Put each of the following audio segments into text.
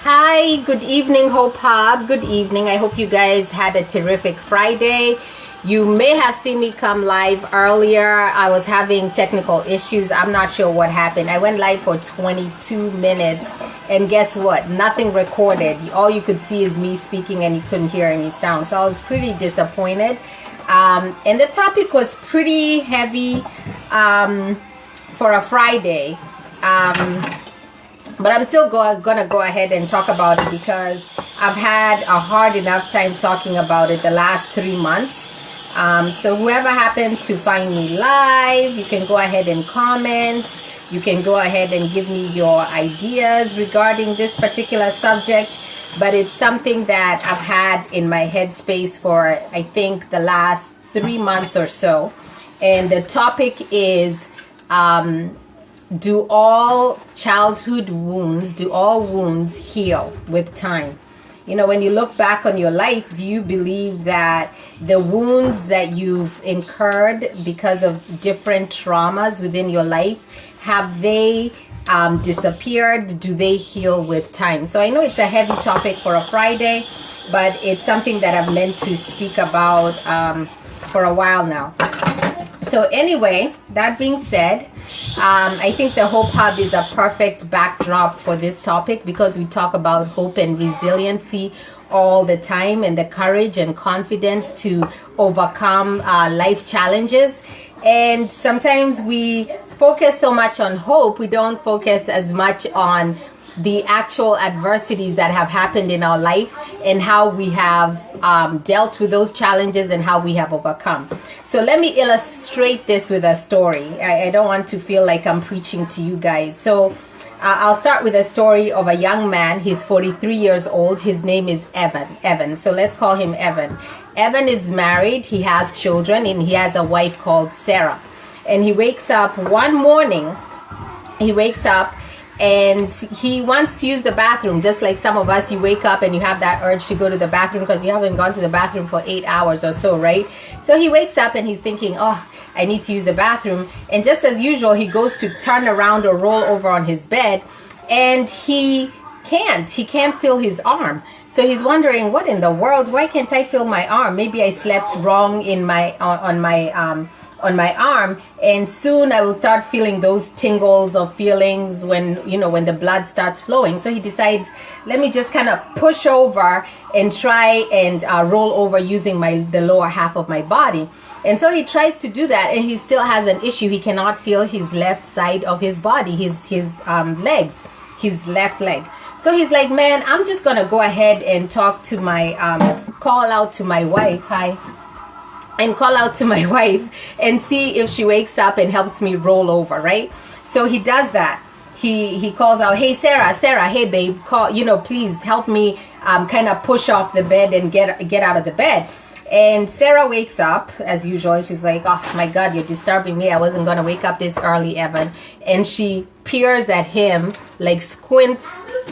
Hi, good evening, Hope Hub. Good evening. I hope you guys had a terrific Friday. You may have seen me come live earlier. I was having technical issues. I'm not sure what happened. I went live for 22 minutes, and guess what? Nothing recorded. All you could see is me speaking, and you couldn't hear any sound. So I was pretty disappointed. And the topic was pretty heavy for a Friday. But I'm still gonna go ahead and talk about it because I've had a hard enough time talking about it the last 3 months. So whoever happens to find me live, you can go ahead and comment. You can go ahead and give me your ideas regarding this particular subject. But it's something that I've had in my headspace for, I think, the last 3 months or so. And the topic is, do all wounds heal with time? You know, when you look back on your life, do you believe that the wounds that you've incurred because of different traumas within your life, have they disappeared? Do they heal with time? So I know it's a heavy topic for a Friday, but it's something that I've meant to speak about for a while now. So anyway, that being said, I think the Hope Hub is a perfect backdrop for this topic because we talk about hope and resiliency all the time, and the courage and confidence to overcome life challenges. And sometimes we focus so much on hope, we don't focus as much on the actual adversities that have happened in our life and how we have dealt with those challenges and how we have overcome. So let me illustrate this with a story. I don't want to feel like I'm preaching to you guys. So I'll start with a story of a young man. He's 43 years old. His name is Evan. So let's call him Evan. Evan is married. He has children, and he has a wife called Sarah. And he wakes up one morning. And he wants to use the bathroom, just like some of us. You wake up and you have that urge to go to the bathroom because you haven't gone to the bathroom for 8 hours or so, right? So he wakes up and he's thinking, oh, I need to use the bathroom. And just as usual, he goes to turn around or roll over on his bed, and he can't feel his arm. So he's wondering, what in the world? Why can't I feel my arm? Maybe I slept wrong in on my arm, and soon I will start feeling those tingles or feelings when the blood starts flowing. So he decides, let me just kind of push over and try and roll over using the lower half of my body. And so he tries to do that, and he still has an issue. He cannot feel his left side of his body, his legs, his left leg. So he's like, man, I'm just gonna go ahead and talk to my call out to my wife. Hi. And call out to my wife and see if she wakes up and helps me roll over, right? So he does that. He calls out, hey Sarah, hey babe, please help me kind of push off the bed and get out of the bed. And Sarah wakes up as usual, and she's like, oh my God, you're disturbing me. I wasn't gonna wake up this early, Evan. And she peers at him, like squints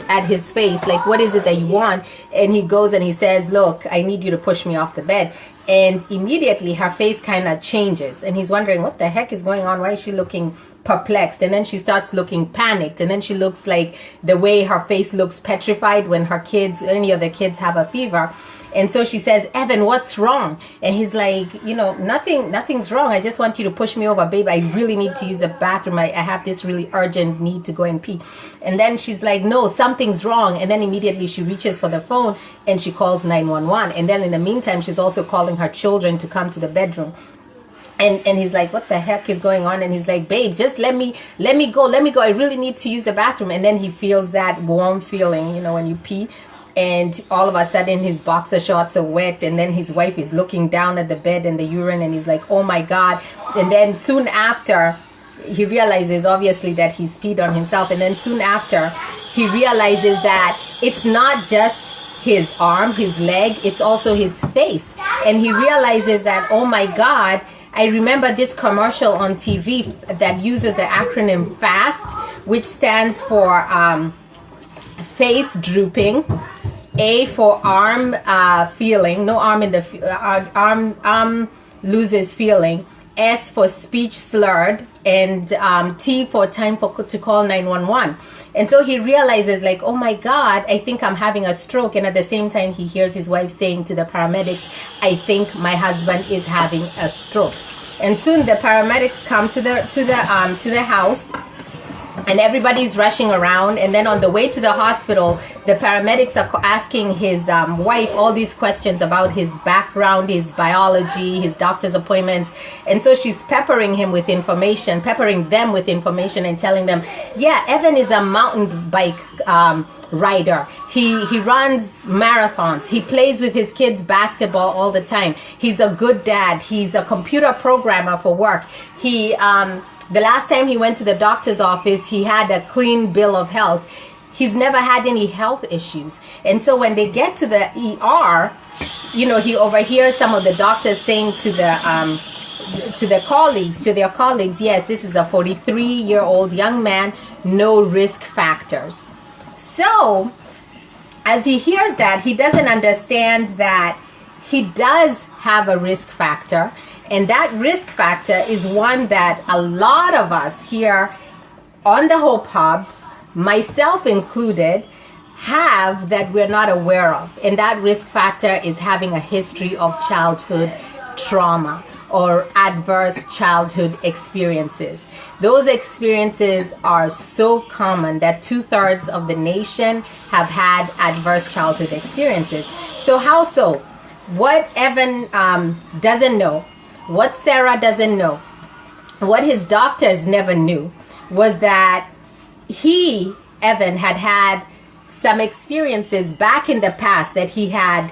at his face, like, what is it that you want? And he goes and he says, look, I need you to push me off the bed. And immediately her face kind of changes, and he's wondering what the heck is going on. Why is she looking perplexed? And then she starts looking panicked, and then she looks like the way her face looks petrified when any of the kids have a fever. And so she says, Evan, what's wrong? And he's like, nothing's wrong. I just want you to push me over, babe. I really need to use the bathroom. I have this really urgent need to go and pee. And then she's like, no, something's wrong. And then immediately she reaches for the phone and she calls 911. And then in the meantime, she's also calling her children to come to the bedroom. And he's like, what the heck is going on? And he's like, babe, just let me go. I really need to use the bathroom. And then he feels that warm feeling, when you pee. And all of a sudden his boxer shorts are wet, and then his wife is looking down at the bed and the urine, and he's like, oh my God. And then soon after, he realizes obviously that he's peed on himself. And then soon after, he realizes that it's not just his arm, his leg, it's also his face. And he realizes that, oh my God, I remember this commercial on TV that uses the acronym FAST, which stands for face drooping, A for arm feeling, no arm in the arm loses feeling, S for speech slurred, and T for time to call 911. And so he realizes, like, oh my God, I think I'm having a stroke. And at the same time, he hears his wife saying to the paramedics, I think my husband is having a stroke. And soon the paramedics come to the house, and everybody's rushing around. And then on the way to the hospital, the paramedics are asking his wife all these questions about his background, his biology, his doctor's appointments. And so she's peppering them with information, and telling them, yeah, Evan is a mountain bike rider. He runs marathons. He plays with his kids basketball all the time. He's a good dad. He's a computer programmer for work. The last time he went to the doctor's office, he had a clean bill of health. He's never had any health issues. And so when they get to the ER, he overhears some of the doctors saying to their colleagues, yes, this is a 43-year-old young man, no risk factors. So as he hears that, he doesn't understand that he does have a risk factor. And that risk factor is one that a lot of us here on the Hope Hub, myself included, have that we're not aware of. And that risk factor is having a history of childhood trauma or adverse childhood experiences. Those experiences are so common that 2/3 of the nation have had adverse childhood experiences. So how so? What Evan doesn't know, what Sarah doesn't know, what his doctors never knew, was that Evan had some experiences back in the past that he had,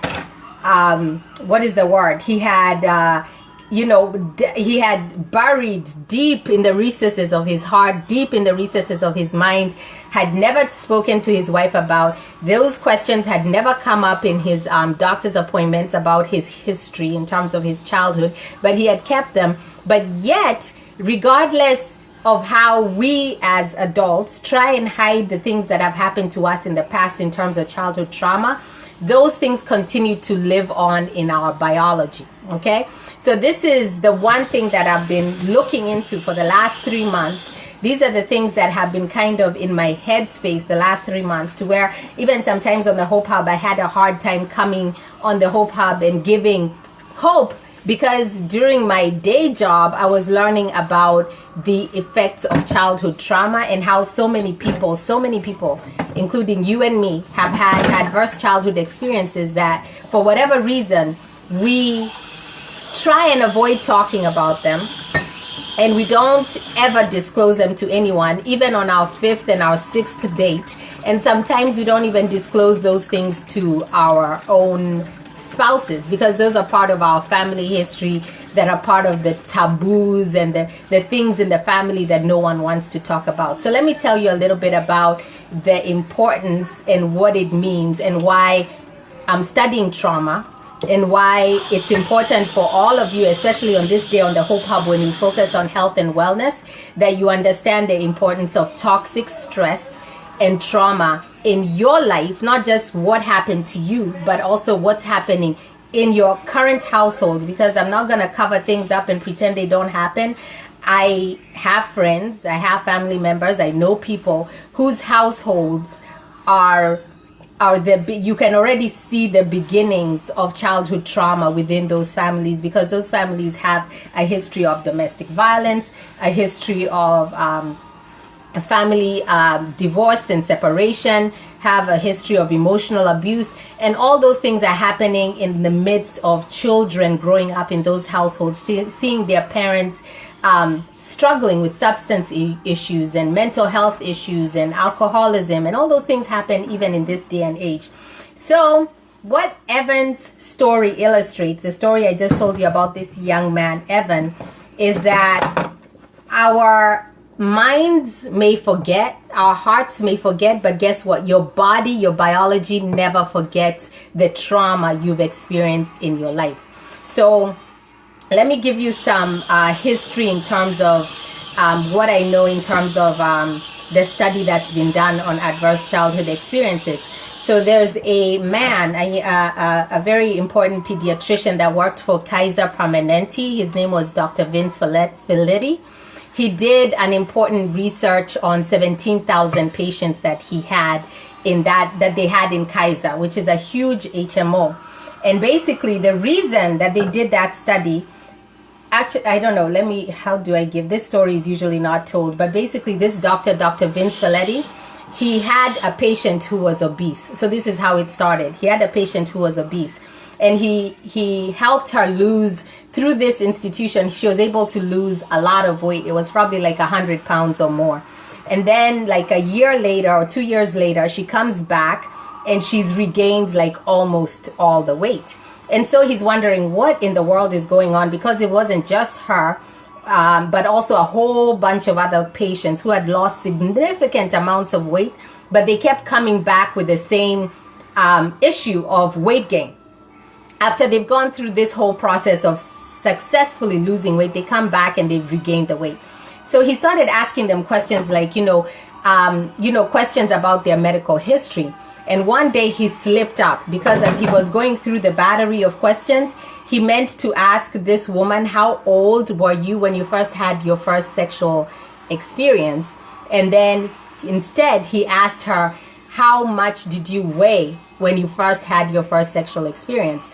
he had buried deep in the recesses of his heart, deep in the recesses of his mind, had never spoken to his wife about. Those questions had never come up in his doctor's appointments about his history in terms of his childhood, but he had kept them. But yet, regardless of how we as adults try and hide the things that have happened to us in the past in terms of childhood trauma, those things continue to live on in our biology. Okay, so this is the one thing that I've been looking into for the last 3 months. These are the things that have been kind of in my headspace the last 3 months, to where even sometimes on the Hope Hub, I had a hard time coming on the Hope Hub and giving hope, because during my day job, I was learning about the effects of childhood trauma and how so many people, including you and me, have had adverse childhood experiences that for whatever reason, we try and avoid talking about them. And we don't ever disclose them to anyone, even on our 5th and our 6th date. And sometimes we don't even disclose those things to our own spouses, because those are part of our family history, that are part of the taboos and the things in the family that no one wants to talk about. So let me tell you a little bit about the importance and what it means, and why I'm studying trauma, and why it's important for all of you, especially on this day on the Hope Hub, when we focus on health and wellness, that you understand the importance of toxic stress and trauma in your life, not just what happened to you, but also what's happening in your current household, because I'm not going to cover things up and pretend they don't happen. I have friends, I have family members, I know people whose households you can already see the beginnings of childhood trauma within those families, because those families have a history of domestic violence, a history of a family divorce and separation, have a history of emotional abuse, and all those things are happening in the midst of children growing up in those households, seeing their parents struggling with substance issues and mental health issues and alcoholism, and all those things happen even in this day and age. So what Evan's story illustrates, the story I just told you about this young man, Evan, is that our minds may forget, our hearts may forget, but guess what? Your body, your biology never forgets the trauma you've experienced in your life. So let me give you some history in terms of what I know in terms of the study that's been done on adverse childhood experiences. So there's a man, a very important pediatrician that worked for Kaiser Permanente. His name was Dr. Vince Felitti. He did an important research on 17,000 patients that he had that they had in Kaiser, which is a huge HMO. And basically the reason that they did that study, actually, I don't know, how do I give, this story is usually not told, but basically this Dr. Vince Felitti, he had a patient who was obese. So this is how it started. He had a patient who was obese, and he helped her lose, through this institution, she was able to lose a lot of weight. It was probably like 100 pounds or more. And then like a year later or 2 years later, she comes back and she's regained like almost all the weight. And so he's wondering what in the world is going on, because it wasn't just her, but also a whole bunch of other patients who had lost significant amounts of weight, but they kept coming back with the same issue of weight gain. After they've gone through this whole process of successfully losing weight, they come back and they've regained the weight. So he started asking them questions like, questions about their medical history. And one day he slipped up, because as he was going through the battery of questions, he meant to ask this woman, how old were you when you first had your first sexual experience? And then instead he asked her, how much did you weigh when you first had your first sexual experience?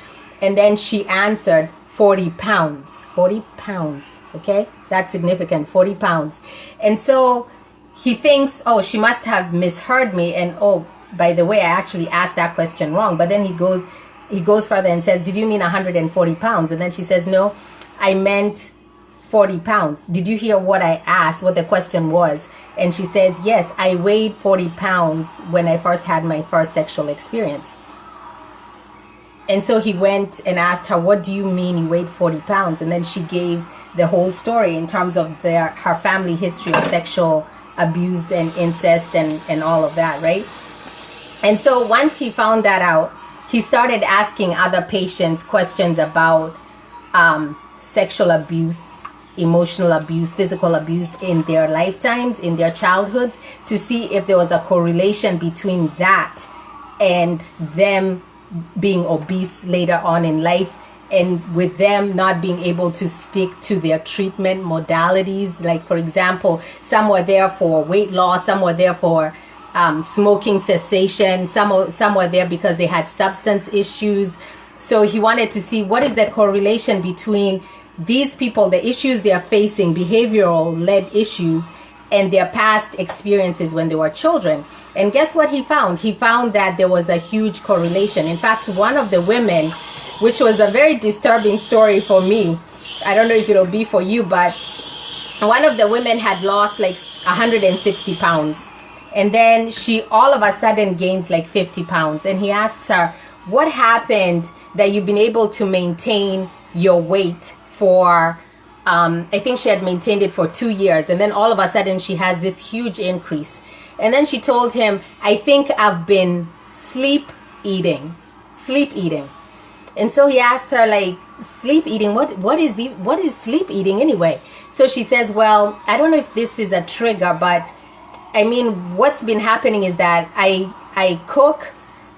And then she answered 40 pounds. 40 pounds, okay? That's significant, 40 pounds. And so he thinks, oh, she must have misheard me, and oh, by the way, I actually asked that question wrong. But then he goes further and says, did you mean 140 pounds? And then she says, no, I meant 40 pounds. Did you hear what I asked, what the question was? And she says, yes, I weighed 40 pounds when I first had my first sexual experience. And so he went and asked her, what do you mean you weighed 40 pounds? And then she gave the whole story in terms of her family history of sexual abuse and incest and all of that, right? And so once he found that out, he started asking other patients questions about sexual abuse, emotional abuse, physical abuse in their lifetimes, in their childhoods, to see if there was a correlation between that and them being obese later on in life, and with them not being able to stick to their treatment modalities. Like, for example, some were there for weight loss, some were there for smoking cessation, some were there because they had substance issues. So he wanted to see what is the correlation between these people, the issues they are facing, behavioral led issues, and their past experiences when they were children. And guess what he found? He found that there was a huge correlation. In fact, one of the women, which was a very disturbing story for me, I don't know if it'll be for you, but one of the women had lost like 160 pounds. And then she all of a sudden gains like 50 pounds. And he asks her, what happened that you've been able to maintain your weight for, I think she had maintained it for 2 years. And then all of a sudden she has this huge increase. And then she told him, I think I've been sleep eating. And so he asked her, like, sleep eating, what is sleep eating anyway? So she says, well, I don't know if this is a trigger, but I mean, what's been happening is that I cook,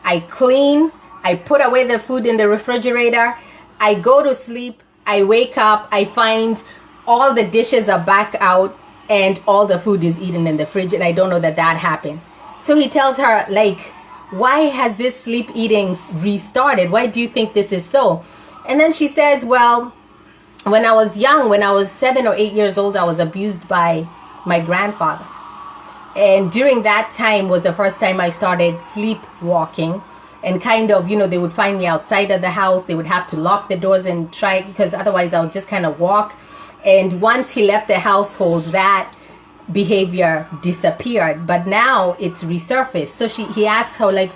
I clean, I put away the food in the refrigerator, I go to sleep, I wake up, I find all the dishes are back out and all the food is eaten in the fridge, and I don't know that happened. So he tells her, like, why has this sleep eating restarted? Why do you think this is so? And then she says, well, when I was young, when I was 7 or 8 years old, I was abused by my grandfather. And during that time was the first time I started sleepwalking, and kind of, they would find me outside of the house. They would have to lock the doors and try, because otherwise I would just kind of walk. And once he left the household, that behavior disappeared, but now it's resurfaced. So he asked her, like,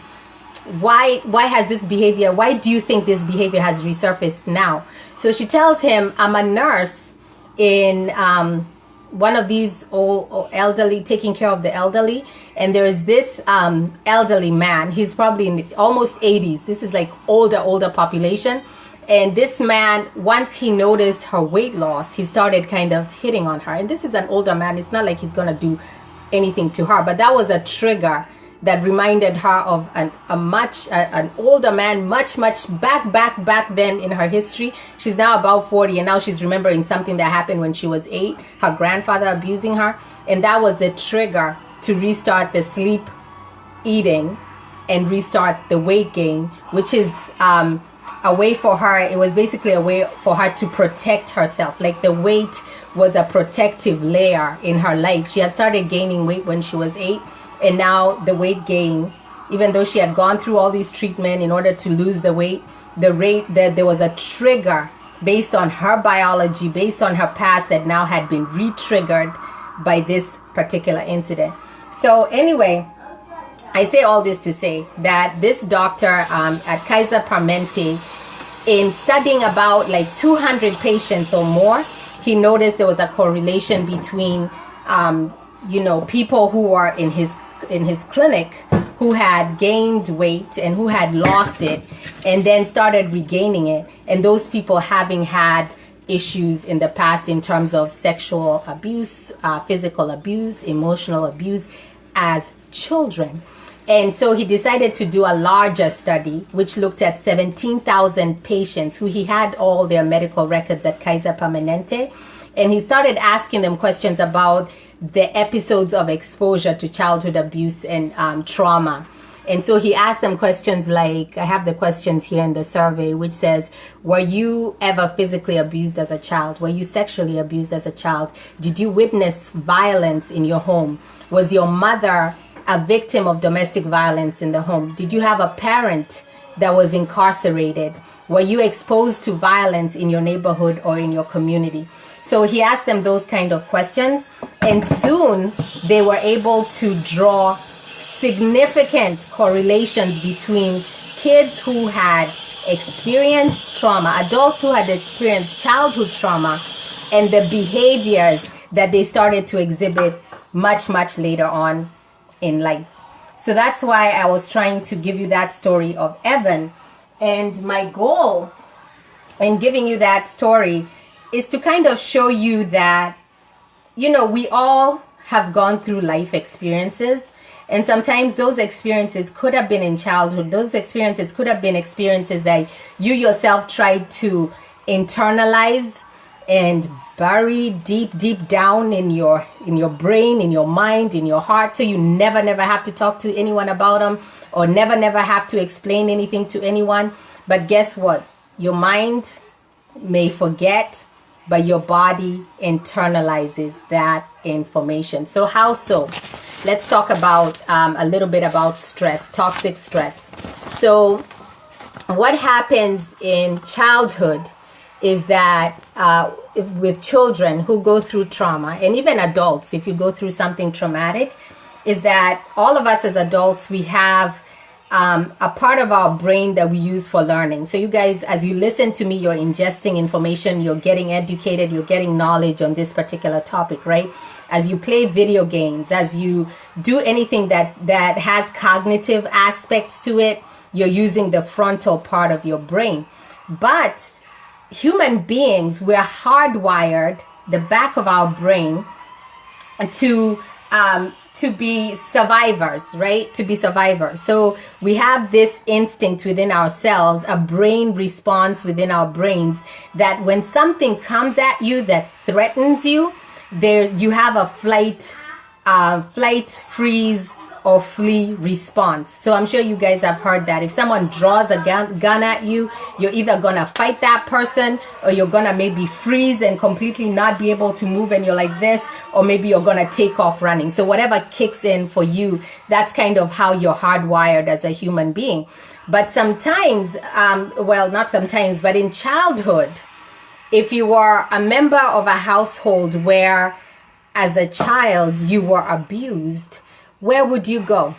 why has this behavior, why do you think this behavior has resurfaced now? So she tells him, I'm a nurse in one of these old elderly, taking care of the elderly, and there is this elderly man. He's probably in almost 80s. This is like older population. And this man, once he noticed her weight loss, he started kind of hitting on her. And this is an older man. It's not like he's going to do anything to her, but that was a trigger that reminded her of an older man, much back then in her history. She's now about 40, and now she's remembering something that happened when she was 8, her grandfather abusing her, and that was the trigger to restart the sleep eating and restart the weight gain, which is a way for her. It was basically a way for her to protect herself. Like, the weight was a protective layer in her life. She had started gaining weight when she was 8, and now the weight gain, even though she had gone through all these treatment in order to lose the weight, there was a trigger based on her biology, based on her past, that now had been re-triggered by this particular incident. So anyway, I say all this to say that this doctor at Kaiser Permanente, in studying about like 200 patients or more, he noticed there was a correlation between, people who are in his clinic who had gained weight and who had lost it and then started regaining it, and those people having had issues in the past in terms of sexual abuse, physical abuse, emotional abuse as children. And so he decided to do a larger study, which looked at 17,000 patients who he had all their medical records at Kaiser Permanente. And he started asking them questions about the episodes of exposure to childhood abuse and trauma. And so he asked them questions like, I have the questions here in the survey, which says, were you ever physically abused as a child? Were you sexually abused as a child? Did you witness violence in your home? Was your mother a victim of domestic violence in the home? Did you have a parent that was incarcerated? Were you exposed to violence in your neighborhood or in your community? So he asked them those kind of questions, and soon they were able to draw significant correlations between kids who had experienced trauma, adults who had experienced childhood trauma, and the behaviors that they started to exhibit much later on in life. So that's why I was trying to give you that story of Evan. And my goal in giving you that story is to kind of show you that, we all have gone through life experiences. And sometimes those experiences could have been in childhood. Those experiences could have been experiences that you yourself tried to internalize and bury deep down in your brain, in your mind, in your heart, so you never have to talk to anyone about them, or never have to explain anything to anyone. But guess what? Your mind may forget, but your body internalizes that information. So how so? Let's talk about a little bit about stress, toxic stress. So what happens in childhood is that with children who go through trauma, and even adults, if you go through something traumatic, is that all of us as adults, we have a part of our brain that we use for learning. So you guys, as you listen to me, you're ingesting information, you're getting educated, you're getting knowledge on this particular topic, right? As you play video games, as you do anything that has cognitive aspects to it, you're using the frontal part of your brain. But human beings, we're hardwired, the back of our brain, to be survivors, right? To be survivors. So we have this instinct within ourselves, a brain response within our brains, that when something comes at you that threatens you, you have a flight, freeze, or flee response. So I'm sure you guys have heard that. If someone draws a gun at you, you're either gonna fight that person, or you're gonna maybe freeze and completely not be able to move, and you're like this, or maybe you're gonna take off running. So whatever kicks in for you, that's kind of how you're hardwired as a human being. But sometimes, not sometimes, but in childhood, if you are a member of a household where as a child you were abused, where would you go?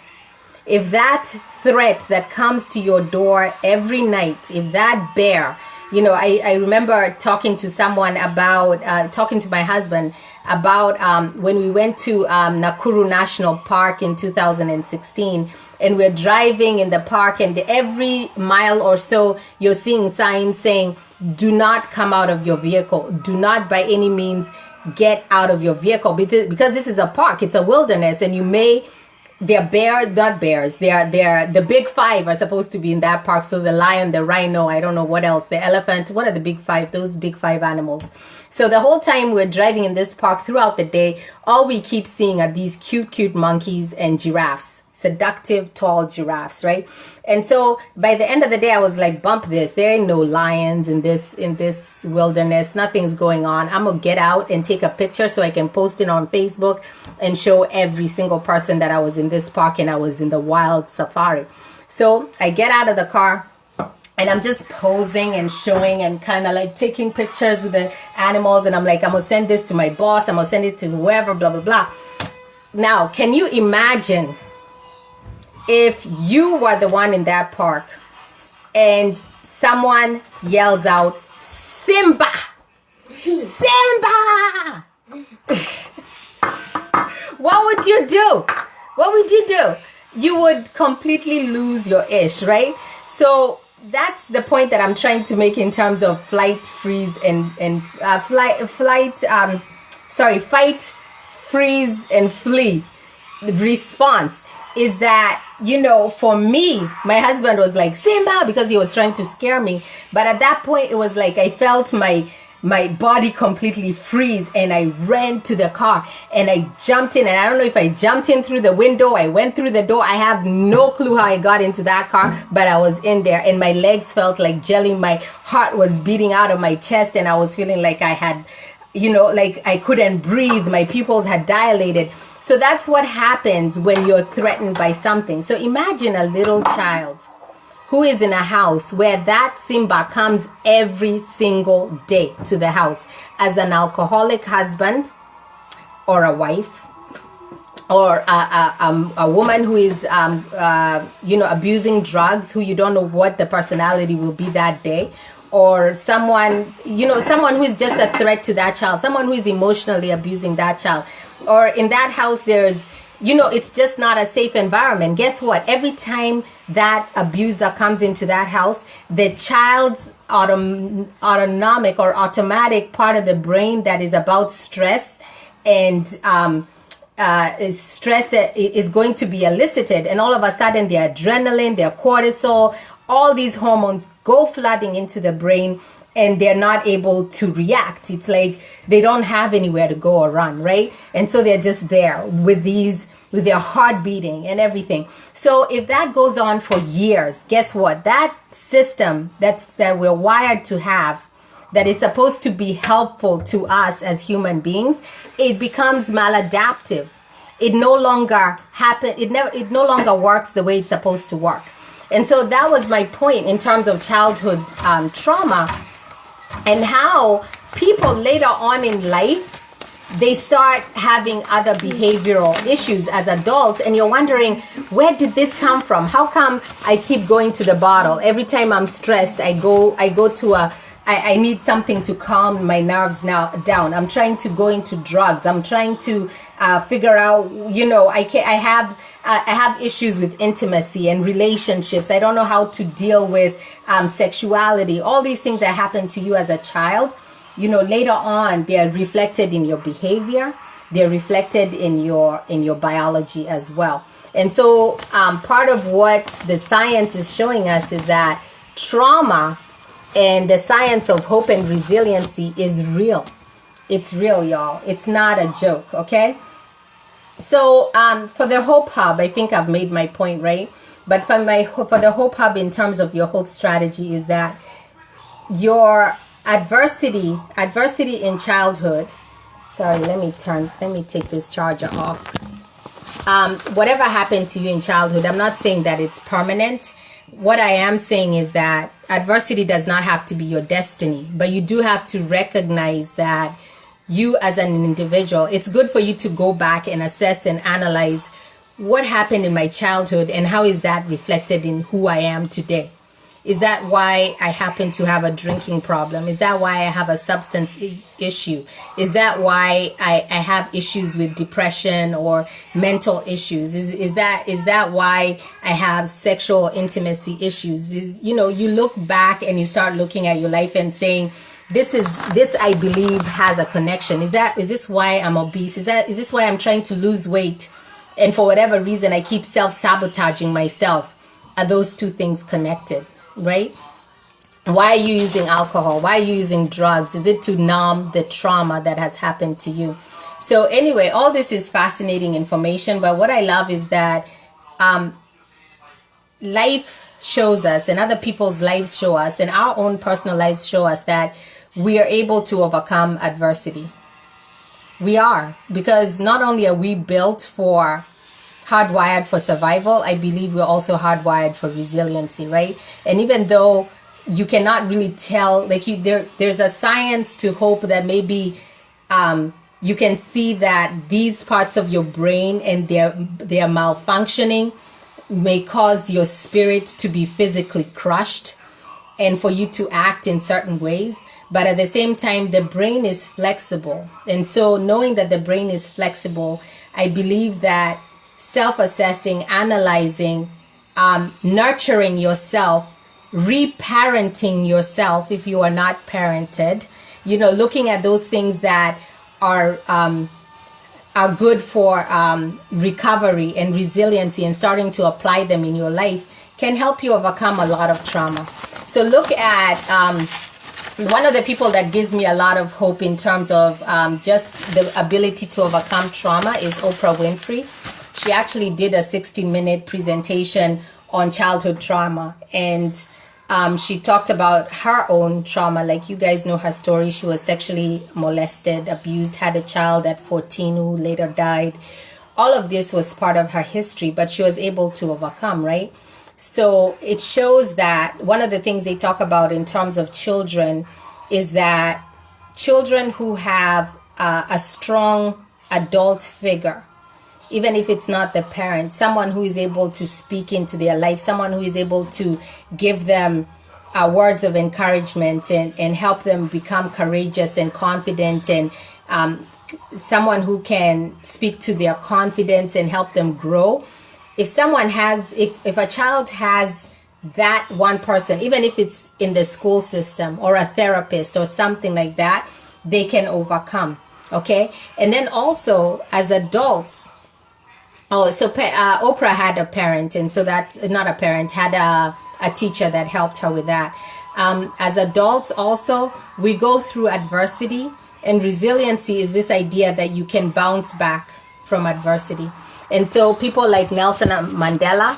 If that threat that comes to your door every night, if that bear, I remember talking to someone about, talking to my husband about when we went to Nakuru National Park in 2016, and we're driving in the park, and every mile or so you're seeing signs saying, do not come out of your vehicle. Do not by any means get out of your vehicle, because this is a park, it's a wilderness, and you may they're not bears. They're the big five are supposed to be in that park. So the lion, the rhino, I don't know what else, the elephant, what are the big five, those big five animals. So the whole time we're driving in this park throughout the day, all we keep seeing are these cute monkeys and giraffes, seductive, tall giraffes, right? And so by the end of the day, I was like, bump this. There ain't no lions in this wilderness. Nothing's going on. I'm gonna get out and take a picture so I can post it on Facebook and show every single person that I was in this park and I was in the wild safari. So I get out of the car and I'm just posing and showing and kind of like taking pictures with the animals. And I'm like, I'm gonna send this to my boss. I'm gonna send it to whoever, blah, blah, blah. Now, can you imagine if you were the one in that park and someone yells out, Simba! Simba! What would you do? What would you do? You would completely lose your ish, right? So that's the point that I'm trying to make in terms of fight, freeze, and flee response. Is that, you know, for me, my husband was like, Simba, because he was trying to scare me. But at that point, it was like I felt my body completely freeze, and I ran to the car and I jumped in. And I don't know if I jumped in through the window, I went through the door. I have no clue how I got into that car, but I was in there and my legs felt like jelly. My heart was beating out of my chest and I was feeling like I had, you know, like I couldn't breathe. My pupils had dilated. So that's what happens when you're threatened by something. So imagine a little child who is in a house where that Simba comes every single day to the house as an alcoholic husband or a wife or a woman who is, abusing drugs, who you don't know what the personality will be that day. Or someone who is just a threat to that child, someone who is emotionally abusing that child. Or in that house, there's, it's just not a safe environment. Guess what? Every time that abuser comes into that house, the child's autonomic or automatic part of the brain that is about stress and stress is going to be elicited. And all of a sudden, their adrenaline, their cortisol, all these hormones go flooding into the brain and they're not able to react. It's like they don't have anywhere to go or run, right? And so they're just there with their heart beating and everything. So if that goes on for years, guess what? That system that we're wired to have, that is supposed to be helpful to us as human beings, it becomes maladaptive. It no longer it no longer works the way it's supposed to work. And so that was my point in terms of childhood trauma and how people later on in life, they start having other behavioral issues as adults. And you're wondering, where did this come from? How come I keep going to the bottle? Every time I'm stressed, I go to I need something to calm my nerves down. I'm trying to go into drugs. I'm trying to figure out, I have issues with intimacy and relationships. I don't know how to deal with sexuality. All these things that happened to you as a child, later on, they are reflected in your behavior. They're reflected in your biology as well. And so part of what the science is showing us is that trauma and the science of hope and resiliency is real. It's real, y'all. It's not a joke, okay? So for the Hope Hub, I think I've made my point, right? But for the Hope Hub, in terms of your hope strategy, is that your adversity in childhood. Sorry, let me take this charger off. Whatever happened to you in childhood, I'm not saying that it's permanent. What I am saying is that adversity does not have to be your destiny, but you do have to recognize that you as an individual, it's good for you to go back and assess and analyze what happened in my childhood and how is that reflected in who I am today. Is that why I happen to have a drinking problem? Is that why I have a substance issue? Is that why I have issues with depression or mental issues? Is that why I have sexual intimacy issues? You look back and you start looking at your life and saying, this I believe has a connection. Is this why I'm obese? Is this why I'm trying to lose weight? and for whatever reason I keep self-sabotaging myself. Are those two things connected, right? Why are you using alcohol? Why are you using drugs? Is it to numb the trauma that has happened to you? So anyway, all this is fascinating information, but what I love is that life shows us, and other people's lives show us, and our own personal lives show us that we are able to overcome adversity. We are, because not only are we hardwired for survival, I believe we're also hardwired for resiliency, right? And even though you cannot really tell, like there's a science to hope that maybe you can see that these parts of your brain and their malfunctioning may cause your spirit to be physically crushed and for you to act in certain ways. But at the same time, the brain is flexible. And so knowing that the brain is flexible, I believe that self-assessing, analyzing, nurturing yourself, reparenting yourself if you are not parented, looking at those things that are good for recovery and resiliency and starting to apply them in your life can help you overcome a lot of trauma. So look at one of the people that gives me a lot of hope in terms of just the ability to overcome trauma is Oprah Winfrey. She actually did a 60-minute presentation on childhood trauma, and she talked about her own trauma. Like, you guys know her story. She was sexually molested, abused, had a child at 14 who later died. All of this was part of her history, but she was able to overcome, right? So it shows that one of the things they talk about in terms of children is that children who have a strong adult figure, even if it's not the parent, someone who is able to speak into their life, someone who is able to give them words of encouragement and help them become courageous and confident, and someone who can speak to their confidence and help them grow. If a child has that one person, even if it's in the school system or a therapist or something like that, they can overcome. Okay. And then also as adults, Oprah had a parent, and so that's not a parent, had a teacher that helped her with that. As adults also, we go through adversity, and resiliency is this idea that you can bounce back from adversity. And so people like Nelson Mandela,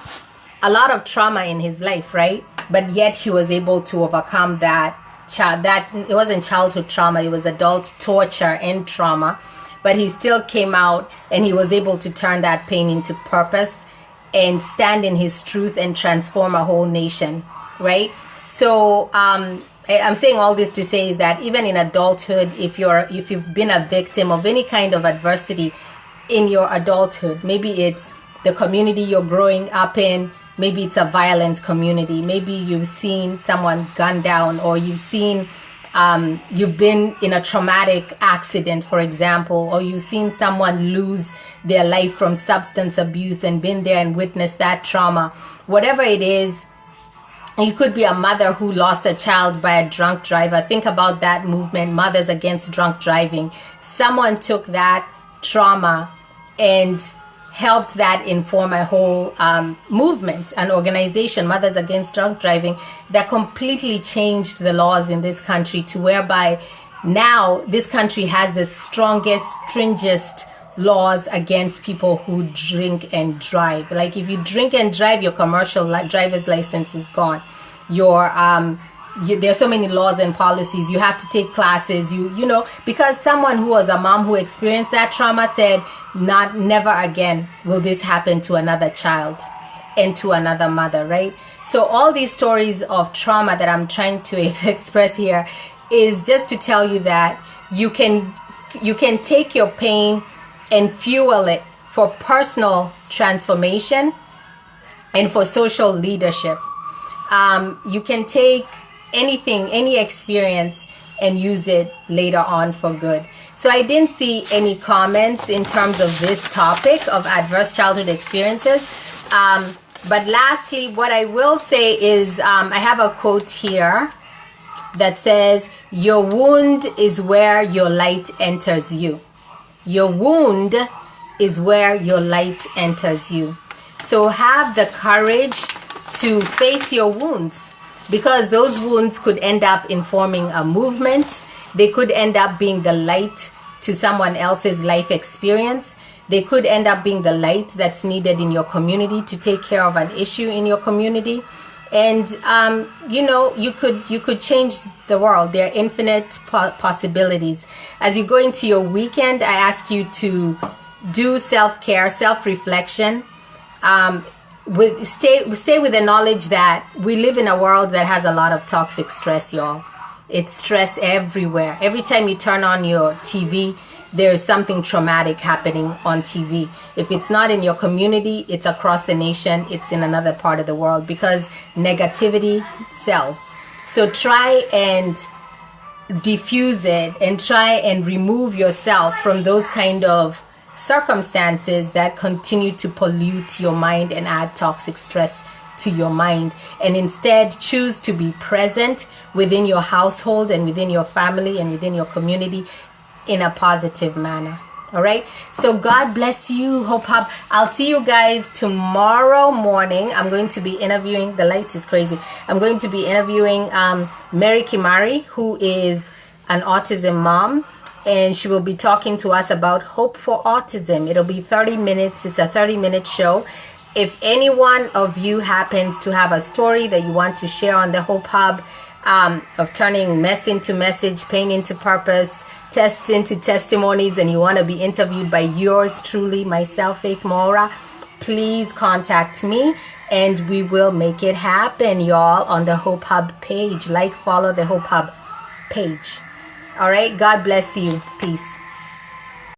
a lot of trauma in his life, right? But yet he was able to overcome that it wasn't childhood trauma, it was adult torture and trauma. But he still came out and he was able to turn that pain into purpose and stand in his truth and transform a whole nation, right? So I'm saying all this to say is that even in adulthood, if you've been a victim of any kind of adversity in your adulthood, maybe it's the community you're growing up in, maybe it's a violent community, maybe you've seen someone gunned down, or you've been in a traumatic accident, for example, or you've seen someone lose their life from substance abuse and been there and witnessed that trauma. Whatever it is, you could be a mother who lost a child by a drunk driver. Think about that movement, Mothers Against Drunk Driving. Someone took that trauma and helped that inform a whole movement, an organization, Mothers Against Drunk Driving, that completely changed the laws in this country to whereby now this country has the strongest, stringent laws against people who drink and drive. Like, if you drink and drive, your commercial driver's license is gone. There's so many laws and policies. You have to take classes, because someone who was a mom who experienced that trauma said, never again will this happen to another child and to another mother, right? So all these stories of trauma that I'm trying to express here is just to tell you that you can take your pain and fuel it for personal transformation and for social leadership. You can take anything, any experience, and use it later on for good. So I didn't see any comments in terms of this topic of adverse childhood experiences. But lastly, what I will say is I have a quote here that says, "Your wound is where your light enters you." Your wound is where your light enters you. So have the courage to face your wounds, because those wounds could end up informing a movement. They could end up being the light to someone else's life experience. They could end up being the light that's needed in your community to take care of an issue in your community. And you could change the world. There are infinite possibilities. As you go into your weekend, I ask you to do self-care, self-reflection. Stay with the knowledge that we live in a world that has a lot of toxic stress, y'all. It's stress everywhere. Every time you turn on your TV, there's something traumatic happening on TV. If it's not in your community, it's across the nation, it's in another part of the world, because negativity sells. So try and diffuse it and try and remove yourself from those kind of circumstances that continue to pollute your mind and add toxic stress to your mind, and instead choose to be present within your household and within your family and within your community in a positive manner. All right, so God bless you, Hope Hub. I'll see you guys tomorrow morning. I'm going to be interviewing, the light is crazy, I'm going to be interviewing Mary Kimari, who is an autism mom, and she will be talking to us about hope for autism. It'll be 30 minutes. It's a 30-minute show. If any one of you happens to have a story that you want to share on the Hope Hub, of turning mess into message, pain into purpose, tests into testimonies, and you want to be interviewed by yours truly, myself, Faith Mora, please contact me and we will make it happen, y'all, on the Hope Hub page. Follow the Hope Hub page. All right, God bless you. Peace.